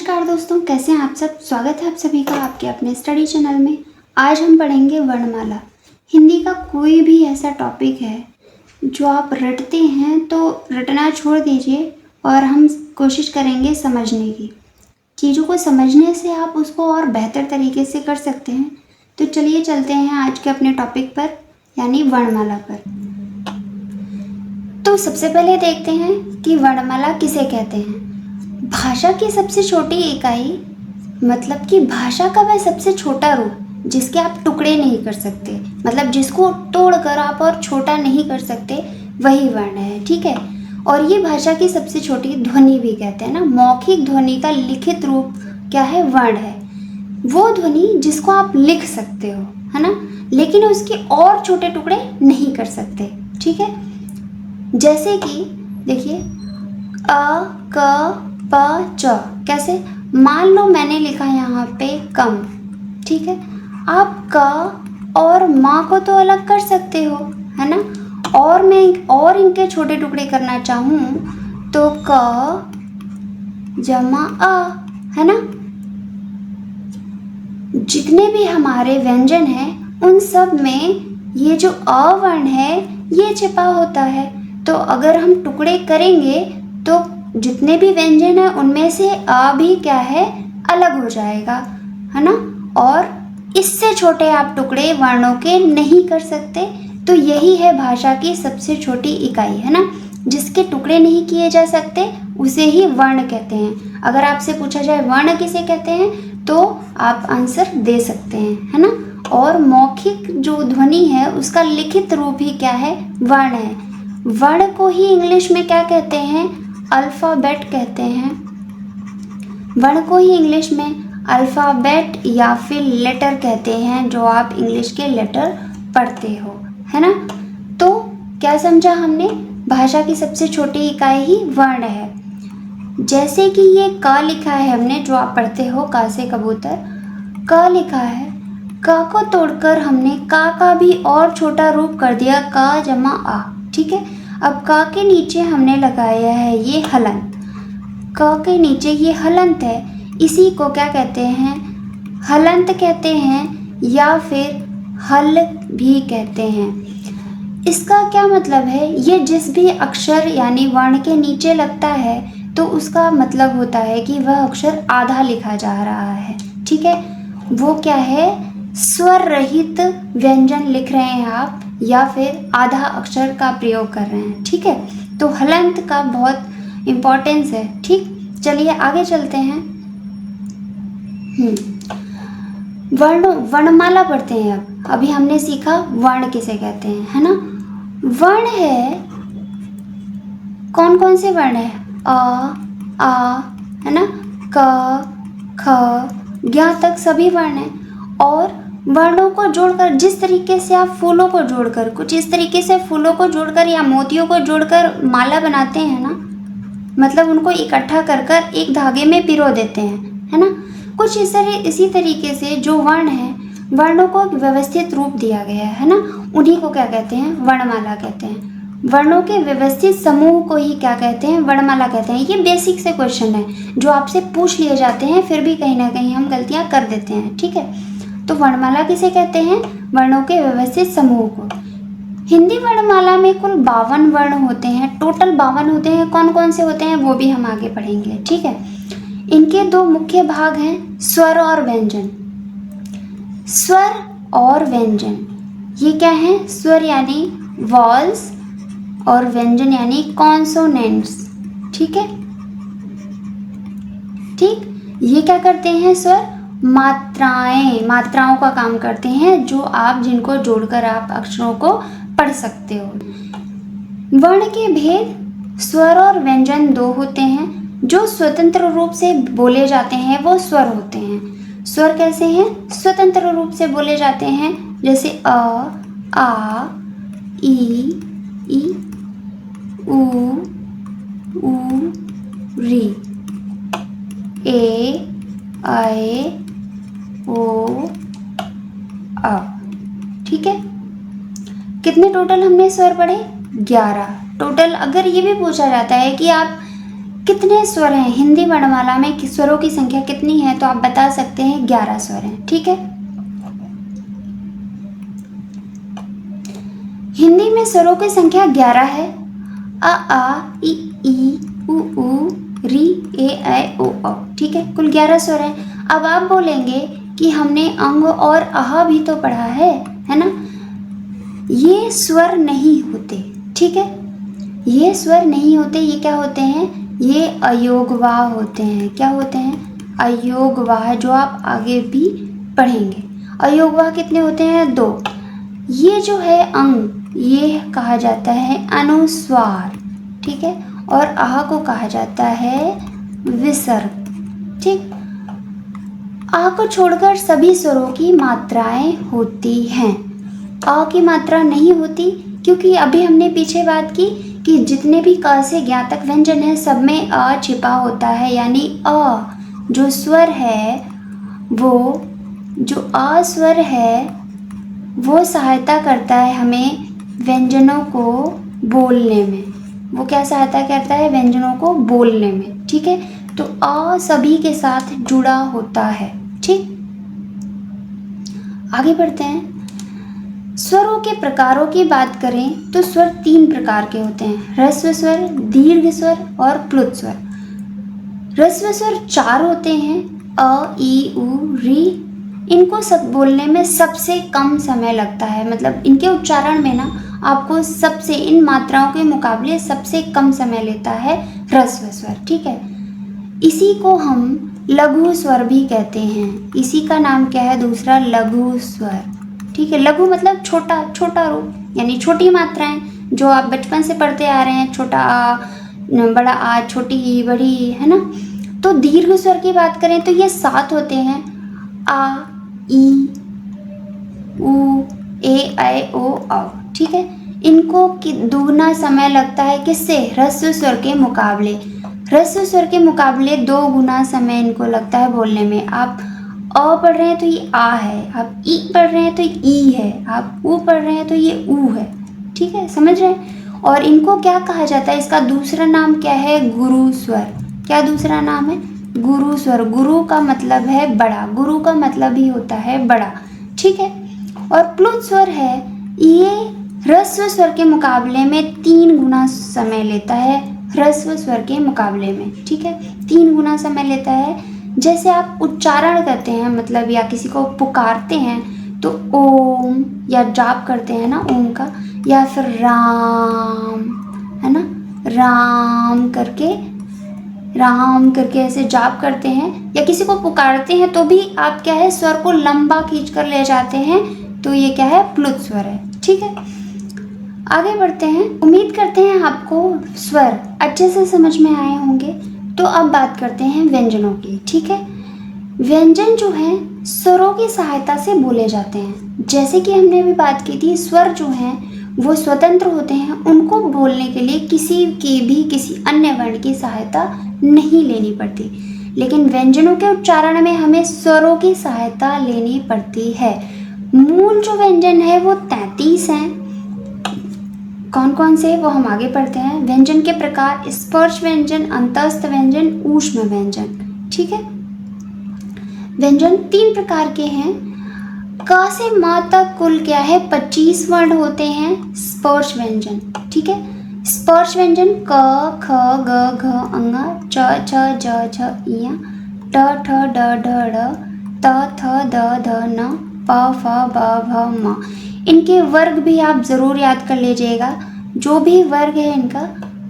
नमस्कार दोस्तों, कैसे हैं आप सब। स्वागत है आप सभी का आपके अपने स्टडी चैनल में। आज हम पढ़ेंगे वर्णमाला। हिंदी का कोई भी ऐसा टॉपिक है जो आप रटते हैं तो रटना छोड़ दीजिए और हम कोशिश करेंगे समझने की। चीज़ों को समझने से आप उसको और बेहतर तरीके से कर सकते हैं। तो चलिए चलते हैं आज के अपने टॉपिक पर, यानी वर्णमाला पर। तो सबसे पहले देखते हैं कि वर्णमाला किसे कहते हैं। भाषा की सबसे छोटी इकाई, मतलब कि भाषा का वह सबसे छोटा रूप जिसके आप टुकड़े नहीं कर सकते, मतलब जिसको तोड़कर आप और छोटा नहीं कर सकते, वही वर्ण है। ठीक है। और ये भाषा की सबसे छोटी ध्वनि भी कहते हैं ना। मौखिक ध्वनि का लिखित रूप क्या है? वर्ण है। वो ध्वनि जिसको आप लिख सकते हो, है ना, लेकिन उसके और छोटे टुकड़े नहीं कर सकते। ठीक है। जैसे कि देखिए अ, क, प, च। कैसे? मान लो मैंने लिखा यहाँ पे कम। ठीक है। आप क और माँ को तो अलग कर सकते हो, है ना। और मैं और इनके छोटे टुकड़े करना चाहूँ तो क जमा अ, है ना। जितने भी हमारे व्यंजन हैं उन सब में ये जो अ वर्ण है ये छिपा होता है। तो अगर हम टुकड़े करेंगे तो जितने भी व्यंजन हैं उनमें से अ भी क्या है? अलग हो जाएगा, है ना। और इससे छोटे आप टुकड़े वर्णों के नहीं कर सकते। तो यही है भाषा की सबसे छोटी इकाई, है ना। जिसके टुकड़े नहीं किए जा सकते उसे ही वर्ण कहते हैं। अगर आपसे पूछा जाए वर्ण किसे कहते हैं तो आप आंसर दे सकते हैं, है ना। और मौखिक जो ध्वनि है उसका लिखित रूप ही क्या है? वर्ण है। वर्ण को ही इंग्लिश में क्या कहते हैं? अल्फ़ाबेट कहते हैं। वर्ण को ही इंग्लिश में अल्फ़ाबेट या फिर लेटर कहते हैं, जो आप इंग्लिश के लेटर पढ़ते हो, है ना। तो क्या समझा हमने? भाषा की सबसे छोटी इकाई ही वर्ण है। जैसे कि ये क लिखा है हमने, जो आप पढ़ते हो क से कबूतर, क लिखा है। क को तोड़कर हमने का भी और छोटा रूप कर दिया, क जमा आ। ठीक है। अब क के नीचे हमने लगाया है ये हलंत। क के नीचे ये हलंत है, इसी को क्या कहते हैं? हलंत कहते हैं या फिर हल भी कहते हैं। इसका क्या मतलब है? ये जिस भी अक्षर यानी वर्ण के नीचे लगता है तो उसका मतलब होता है कि वह अक्षर आधा लिखा जा रहा है। ठीक है। वो क्या है? स्वर रहित व्यंजन लिख रहे हैं आप, या फिर आधा अक्षर का प्रयोग कर रहे हैं। ठीक है। तो हलंत का बहुत इम्पोर्टेंस है। ठीक, चलिए आगे चलते हैं। वर्णमाला पढ़ते हैं। अब अभी हमने सीखा वर्ण किसे कहते हैं, है ना। वर्ण है, कौन कौन से वर्ण है? अ, आ, है ना, क, ख, यहाँ तक सभी वर्ण हैं। और वर्णों को जोड़कर, जिस तरीके से आप फूलों को जोड़कर, कुछ इस तरीके से फूलों को जोड़कर या मोतियों को जोड़कर माला बनाते हैं ना, मतलब उनको इकट्ठा कर कर एक धागे में पिरो देते हैं, है ना। कुछ इसी तरीके से जो वर्ण है, वर्णों को व्यवस्थित रूप दिया गया है ना, उन्हीं को क्या कहते हैं? वर्णमाला कहते हैं। वर्णों के व्यवस्थित समूह को ही क्या कहते हैं? वर्णमाला कहते हैं। ये बेसिक से क्वेश्चन है जो आपसे पूछ लिए जाते हैं, फिर भी कहीं ना कहीं हम गलतियां कर देते हैं। ठीक है। तो वर्णमाला किसे कहते हैं? वर्णों के व्यवस्थित समूह को। हिंदी वर्णमाला में कुल 52 वर्ण होते हैं। टोटल 52 होते हैं। कौन कौन से होते हैं वो भी हम आगे पढ़ेंगे। ठीक है। इनके दो मुख्य भाग हैं, स्वर और व्यंजन। स्वर और व्यंजन ये क्या है? स्वर यानी वॉल्स और व्यंजन यानी कॉन्सोनेंट्स। ठीक है। ठीक, ये क्या करते हैं? स्वर मात्राओं का काम करते हैं, जो आप जिनको जोड़कर आप अक्षरों को पढ़ सकते हो। वर्ण के भेद, स्वर और व्यंजन दो होते हैं। जो स्वतंत्र रूप से बोले जाते हैं वो स्वर होते हैं। स्वर कैसे हैं? स्वतंत्र रूप से बोले जाते हैं, जैसे अ, आ, ई, उ, री, ए, ऐ, ओ, अ। ठीक है। कितने टोटल हमने स्वर पढ़े? 11 टोटल। अगर ये भी पूछा जाता है कि आप कितने स्वर हैं हिंदी वर्णमाला में, स्वरों की संख्या कितनी है? तो आप बता सकते हैं 11 स्वर हैं। ठीक है, हिंदी में स्वरों की संख्या 11 है। अ आ इ ई उ री ए ऐ ओ औ। ठीक है, कुल 11 स्वर हैं। अब आप बोलेंगे कि हमने अंग और आहा भी तो पढ़ा है ना? ये स्वर नहीं होते। ठीक है, ये स्वर नहीं होते। ये क्या होते हैं? ये अयोगवाह होते हैं। क्या होते हैं? अयोगवाह, जो आप आगे भी पढ़ेंगे। अयोगवाह कितने होते हैं? 2। ये जो है अंग, ये कहा जाता है अनुस्वार। ठीक है, और आह को कहा जाता है विसर्ग। ठीक, आ को छोड़कर सभी स्वरों की मात्राएं होती हैं। आ की मात्रा नहीं होती, क्योंकि अभी हमने पीछे बात की कि जितने भी क से ज्ञ तक व्यंजन है सब में अ छिपा होता है, यानी अ जो स्वर है, वो जो अ स्वर है वो सहायता करता है हमें व्यंजनों को बोलने में। वो क्या सहायता करता है? व्यंजनों को बोलने में। ठीक है, तो अ सभी के साथ जुड़ा होता है। ठीक, आगे बढ़ते हैं। स्वरों के प्रकारों की बात करें तो स्वर 3 प्रकार के होते हैं: ह्रस्व स्वर, दीर्घ स्वर और प्लुत स्वर। ह्रस्व स्वर 4 होते हैं: अ ई उ री। इनको सब बोलने में सबसे कम समय लगता है, मतलब इनके उच्चारण में ना आपको सबसे, इन मात्राओं के मुकाबले सबसे कम समय लेता है ह्रस्व स्वर। ठीक है, इसी को हम लघु स्वर भी कहते हैं। इसी का नाम क्या है? दूसरा लघु स्वर। ठीक है, लघु मतलब छोटा, छोटा रूप, यानी छोटी मात्राएं जो आप बचपन से पढ़ते आ रहे हैं। छोटा आ, बड़ा आ, छोटी ई, बड़ी, है ना? तो दीर्घ स्वर की बात करें तो ये 7 होते हैं: आ ई उ ए ऐ ओ औ। ठीक है, इनको दुगना समय लगता है किससे? ह्रस्व स्वर के मुकाबले। ह्रस्व स्वर के मुकाबले 2 गुना समय इनको लगता है बोलने में। आप अ पढ़ रहे हैं तो ये आ है, आप ई पढ़ रहे हैं तो ई है, आप उ पढ़ रहे हैं तो ये ऊ है। ठीक है, समझ रहे हैं? और इनको क्या कहा जाता है? इसका दूसरा नाम क्या है? गुरु स्वर। क्या दूसरा नाम है? गुरु स्वर। गुरु का मतलब है बड़ा, गुरु का मतलब ही होता है बड़ा। ठीक है, और प्लुत स्वर है, ये ह्रस्व स्वर के मुकाबले में 3 गुना समय लेता है। ह्रस्व स्वर के मुकाबले में, ठीक है, 3 गुना समय लेता है। जैसे आप उच्चारण करते हैं, मतलब या किसी को पुकारते हैं तो ओम, या जाप करते हैं ना ओम का, या फिर राम, है ना, राम करके ऐसे जाप करते हैं, या किसी को पुकारते हैं तो भी आप क्या है, स्वर को लंबा खींच कर ले जाते हैं, तो ये क्या है? प्लुत स्वर है। ठीक है, आगे बढ़ते हैं। उम्मीद करते हैं आपको स्वर अच्छे से समझ में आए होंगे। तो अब बात करते हैं व्यंजनों की। ठीक है, व्यंजन जो है स्वरों की सहायता से बोले जाते हैं। जैसे कि हमने अभी बात की थी, स्वर जो हैं वो स्वतंत्र होते हैं, उनको बोलने के लिए किसी अन्य वर्ण की सहायता नहीं लेनी पड़ती। लेकिन व्यंजनों के उच्चारण में हमें स्वरों की सहायता लेनी पड़ती है। मूल जो व्यंजन है वो 33 हैं। कौन कौन से, वो हम आगे पढ़ते हैं। व्यंजन के प्रकार: स्पर्श व्यंजन, अंतस्थ व्यंजन, ऊष्म व्यंजन। ठीक है, व्यंजन 3 प्रकार के हैं। क से म तक कुल क्या है? 25 वर्ण होते हैं स्पर्श व्यंजन। ठीक है, स्पर्श व्यंजन क, ख, ग, घ, अंग, च, छ, ज, छ, इय, ट, ठ, ड, ढ, ढ़, त, थ, द, ध, न, प, फ, ब, भ, म। इनके वर्ग भी आप जरूर याद कर लीजिएगा। जो भी वर्ग है इनका,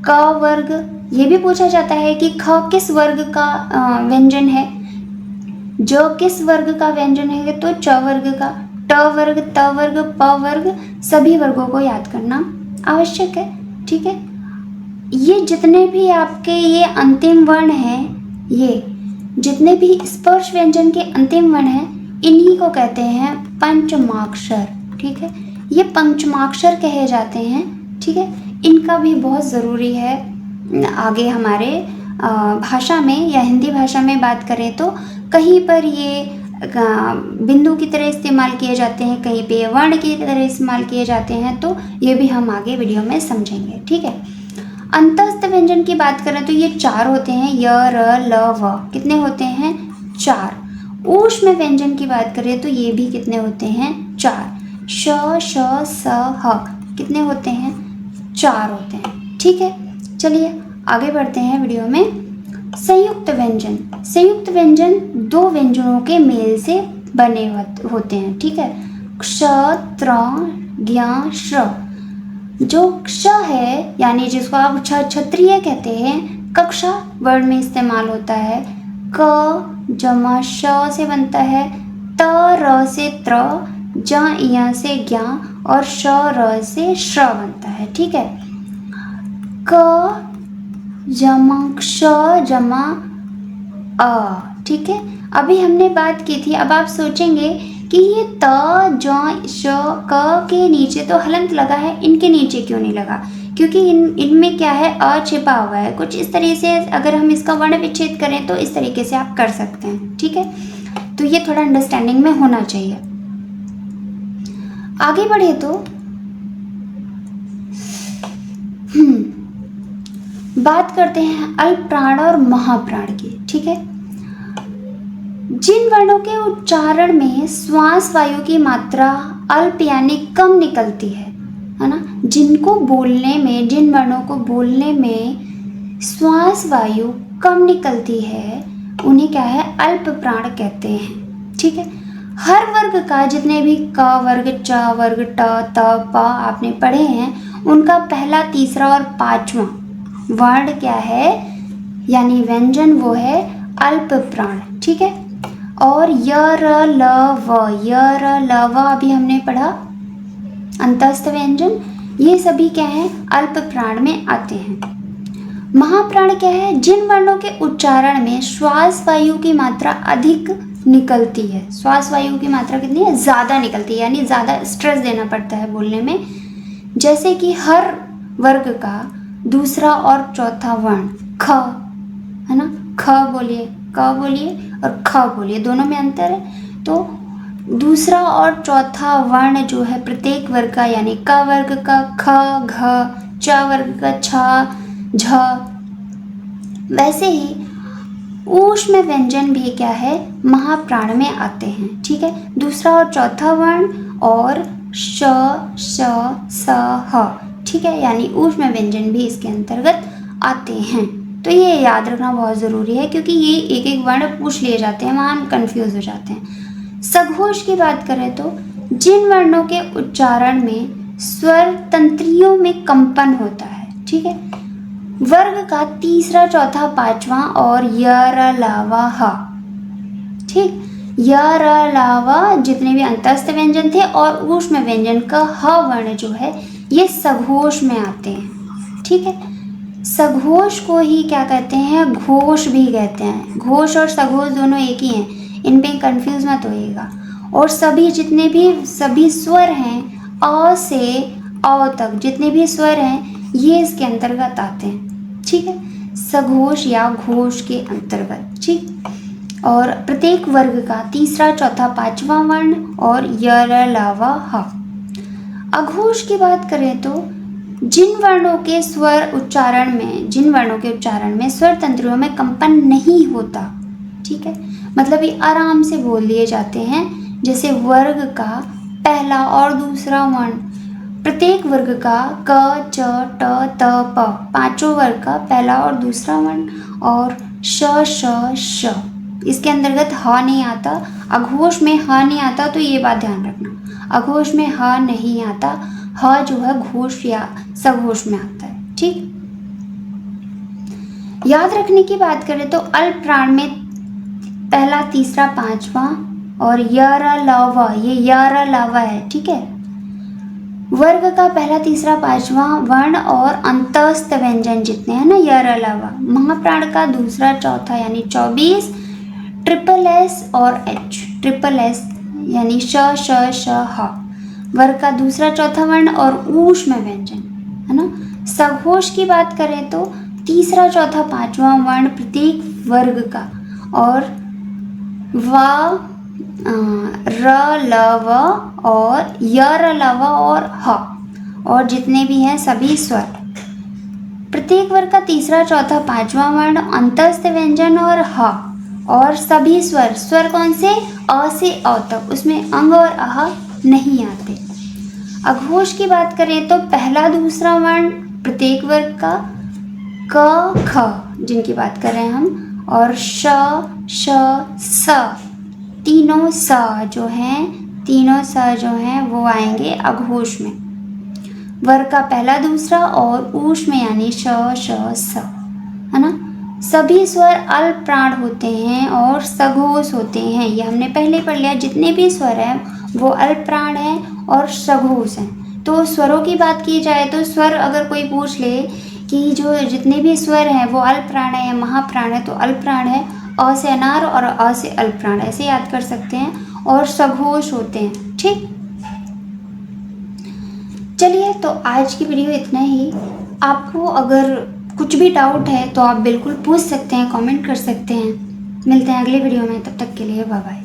क वर्ग, ये भी पूछा जाता है कि ख किस वर्ग का व्यंजन है, जो किस वर्ग का व्यंजन है, तो च वर्ग का, ट वर्ग, त वर्ग, प वर्ग, सभी वर्गों को याद करना आवश्यक है। ठीक है, ये जितने भी आपके ये अंतिम वर्ण हैं, ये जितने भी स्पर्श व्यंजन के अंतिम वर्ण हैं, इन्हीं को कहते हैं पंचमाक्षर। ठीक है, ये पंचमाक्षर कहे जाते हैं। ठीक है, इनका भी बहुत ज़रूरी है। आगे हमारे भाषा में या हिंदी भाषा में बात करें तो कहीं पर ये बिंदु की तरह इस्तेमाल किए जाते हैं, कहीं पे वर्ण की तरह इस्तेमाल किए जाते हैं, तो ये भी हम आगे वीडियो में समझेंगे। ठीक है, अंतस्थ व्यंजन की बात करें तो ये 4 होते हैं, य र ल व। कितने होते हैं? 4। ऊष्म व्यंजन की बात करें तो ये भी कितने होते हैं? 4। श श स ह कितने होते हैं? 4 होते हैं। ठीक है, चलिए आगे बढ़ते हैं वीडियो में। संयुक्त व्यंजन। संयुक्त व्यंजन 2 व्यंजनों के मेल से बने होते हैं। ठीक है, क्ष त्र ज्ञ श्र। जो क्ष है यानी जिसको आप क्षत्रिय कहते हैं, कक्षा वर्ण में इस्तेमाल होता है। क जमा श से बनता है, त र से त्र, ज इ से ज्ञ और श र से श्र बनता है। ठीक है, क जमा क्ष जमा अ। ठीक है, अभी हमने बात की थी। अब आप सोचेंगे कि ये त ज श क के नीचे तो हलंत लगा है, इनके नीचे क्यों नहीं लगा? क्योंकि इनमें क्या है? अ छिपा हुआ है। कुछ इस तरीके से अगर हम इसका वर्ण विच्छेद करें तो इस तरीके से आप कर सकते हैं। ठीक है, तो ये थोड़ा अंडरस्टैंडिंग में होना चाहिए। आगे बढ़े तो बात करते हैं अल्प प्राण और महाप्राण की। ठीक है, जिन वर्णों के उच्चारण में श्वास वायु की मात्रा अल्प यानी कम निकलती है ना, जिन वर्णों को बोलने में श्वास वायु कम निकलती है उन्हें क्या है? अल्प प्राण कहते हैं। ठीक है, हर वर्ग का जितने भी क वर्ग, च वर्ग, ट त प आपने पढ़े हैं, उनका पहला, तीसरा और पांचवा वर्ण क्या है यानी व्यंजन? वो है अल्प प्राण। ठीक है, और य र ल व, य र ल व अभी हमने पढ़ा अंतस्थ व्यंजन, ये सभी क्या है? अल्प प्राण में आते हैं। महाप्राण क्या है? जिन वर्णों के उच्चारण में श्वास वायु की मात्रा अधिक निकलती है। श्वास वायु की मात्रा कितनी है? ज़्यादा निकलती है, यानी ज़्यादा स्ट्रेस देना पड़ता है बोलने में। जैसे कि हर वर्ग का दूसरा और चौथा वर्ण ख है ना, ख बोलिए, क बोलिए और ख बोलिए, दोनों में अंतर है। तो दूसरा और चौथा वर्ण जो है प्रत्येक वर्ग का, यानी क वर्ग का ख घ, च वर्ग का छ झ, वैसे ही ऊष्म व्यंजन भी क्या है? महाप्राण में आते हैं। ठीक है, दूसरा और चौथा वर्ण और श श स ह। ठीक है, यानी ऊष्म व्यंजन भी इसके अंतर्गत आते हैं। तो ये याद रखना बहुत ज़रूरी है, क्योंकि ये एक एक वर्ण पूछ लिए जाते हैं, वहाँ हम कंफ्यूज हो जाते हैं। सघोष की बात करें तो जिन वर्णों के उच्चारण में स्वर तंत्रियों में कंपन होता है। ठीक है, वर्ग का तीसरा, चौथा, पांचवा और य र ल व ह। ठीक, य र ल व जितने भी अंतस्थ व्यंजन थे और ऊष्म व्यंजन का ह वर्ण जो है ये सघोष में आते हैं। ठीक है, सघोष को ही क्या कहते हैं? घोष भी कहते हैं। घोष और सघोष दोनों एक ही हैं, इनमें कंफ्यूज मत होइएगा। और सभी सभी स्वर हैं, अ से अ तक जितने भी स्वर हैं ये इसके अंतर्गत आते हैं। ठीक है, सघोष या घोष के अंतर्गत। ठीक, और प्रत्येक वर्ग का तीसरा, चौथा, पांचवा वर्ण और य र ल व ह। अघोष की बात करें तो जिन वर्णों के उच्चारण में स्वर तंत्रियों में कंपन नहीं होता। ठीक है, मतलब ये आराम से बोल दिए जाते हैं। जैसे वर्ग का पहला और दूसरा वर्ण, प्रत्येक वर्ग का क च ट त प, पांचों वर्ग का पहला और दूसरा वर्ण और श श श, इसके अंतर्गत ह नहीं आता। अघोष में ह नहीं आता, तो ये बात ध्यान रखना, अघोष में ह नहीं आता, ह जो है घोष या सघोष में आता है। ठीक, याद रखने की बात करें तो अल्प प्राण में पहला, तीसरा, पांचवा और य र ल व, ये य र ल व है। ठीक है, वर्ग का पहला, तीसरा, पांचवा वर्ण और अंतस्थ व्यंजन जितने हैं ना, य र ल व। महाप्राण का दूसरा, चौथा यानी 24, ट्रिपल एस और एच, ट्रिपल एस यानी श श श ह, वर्ग का दूसरा, चौथा वर्ण और ऊष्म व्यंजन है ना। सघोष की बात करें तो तीसरा, चौथा, पांचवा वर्ण प्रत्येक वर्ग का और व, र ल व और य र ल व और ह, और जितने भी हैं सभी स्वर। प्रत्येक वर्ग का तीसरा, चौथा, पांचवा वर्ण अंतस्थ व्यंजन और ह और सभी स्वर, स्वर कौन से? अ से अ तक, उसमें अंग और अह नहीं आते। अघोष की बात करें तो पहला, दूसरा वर्ण प्रत्येक वर्ग का, क ख जिनकी बात कर रहे हैं हम, और श श स, तीनों स जो हैं, तीनों स जो हैं वो आएंगे अघोष में। वर्ग का पहला, दूसरा और ऊष् में यानी श श स, है ना। सभी स्वर अल्प प्राण होते हैं और सघोष होते हैं, ये हमने पहले पढ़ लिया। जितने भी स्वर हैं वो अल्प प्राण हैं और सघोष हैं। तो स्वरों की बात की जाए तो स्वर अगर कोई पूछ ले कि जो जितने भी स्वर हैं वो अल्प प्राण है या महाप्राण है, तो अल्प प्राण है अ से अनार और अ से अल्प प्राण, ऐसे याद कर सकते हैं, और सघोष होते हैं। ठीक, चलिए तो आज की वीडियो इतना ही। आपको अगर कुछ भी डाउट है तो आप बिल्कुल पूछ सकते हैं, कमेंट कर सकते हैं। मिलते हैं अगले वीडियो में, तब तक के लिए बाय बाय।